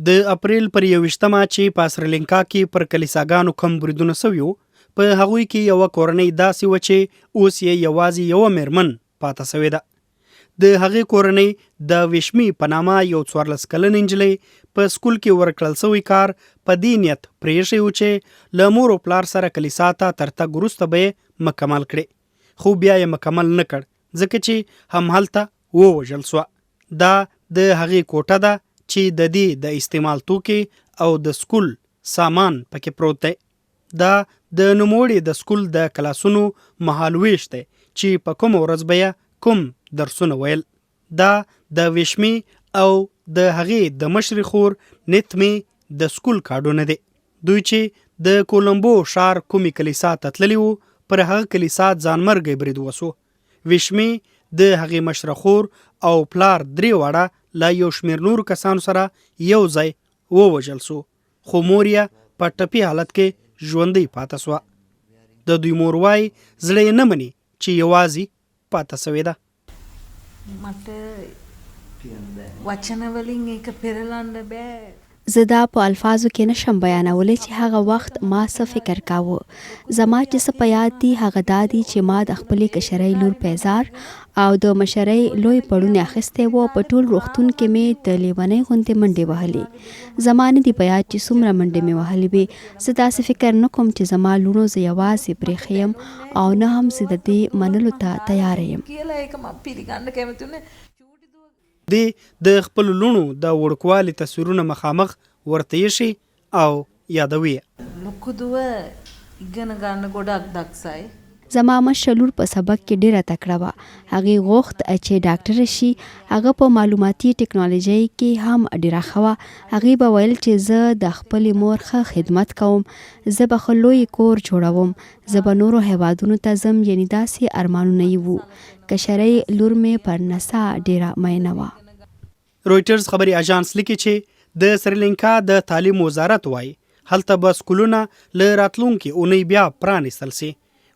د اپریل پر 21مه چې په سریلانکا کې پر کلیساګانو کم بریدونه سوي وو، په هغوی کې یوه کورنۍ داسې وه چې اوس یې یوازې یوه میرمن پاته سوې ده. د هغې کورنۍ د ویشمي په نامه یو 14 کلن نجلۍ په سکول کې ورکړل سوی کار په دې نیت پرېښی و چې له مور او پلار سره کلیسا ته تر تګ وروسته به یې مکمل کړي، خو بیا یې مکمل نه کړ ځکه چې همهلته ووژل سوه. دا د هغې کوټه ده چې د دې د استعمال توکي او د سکول سامان پکې پروت دی. دا د نوموړي د سکول د کلاسونو مهالویش دی چې په کومه ورځ به یې کوم درسونه ویل. دا د ویشمي او د هغې د مشرې خور نیتمې د سکول کارډونه دي. دوی چې د کولمبو ښار کومې کلیسا ته تللي وو، پر هغه کلیسا ځانمرګی برید وسو. ویشمي د هغې مشره خور او پلار 3 واړه له یو شمېر نورو کسانو سره یو ځای ووژل سو، خو مور یې په ټپي حالت کې ژوندۍ پاته سوه. د دوی مور وایي زړه یې نه مني چې یوازې پاته سوې ده. مට وچන වලින් ඒක පෙරලන්න බෑ. زه دا په الفاظو کې نشم بیانولی چې هغه وخت ما څه فکر کاوه. زما چې څه په یاد دي هغه دا دي چې ما د خپلې کشرۍ لور پیزار او د مشرۍ لوی پړونی اخیستی و. په ټول روغتون کې مې د لیونۍ غوندې منډې وهلې. زما نه دي په یاد چې څومره منډې مې وهلې وې. زه داسې فکر نه کوم چې زما لوڼو زه یوازې پرېښی یم او نه هم زه د دې منلو ته تیاره یم. කියලා ඒක මම පිළිගන්න කැමති උනේ. د خپل لونو د وړوکوالي تصویرونه مخامخ ورته ایښي او یادوي. ලොකු දුව ඉගෙන ගන්න ගොඩක් දක්ෂයි. زما مشره لور په سبق کې ډیره تکړه وه. هغې غوښت چې ډاکټره شي. هغه په معلوماتي ټکنالوژۍ کې هم ډیره ښه وه. هغې به ویل چې زه د خپلې مور ښه خدمت کوم، زه به ښه لوی کور جوړوم، زه به نورو هیوادونو ته ځم، یعنې داسې ارمانونه یې وو. کشرۍ لور مې پر نڅا ډیره مینه وه. رویټرز خبري اژانس لیکي چې د سریلانکا د تعلیم وزارت وایي هلته به سکولونه له راتلونکي اونۍ بیا پرانیستل سي،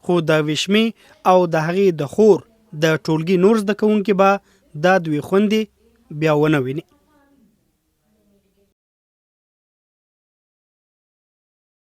خو د ویشمي او د هغې د خور د ټولګي نور زده کوونکي به دا دوې خوندې بیا ونه ویني.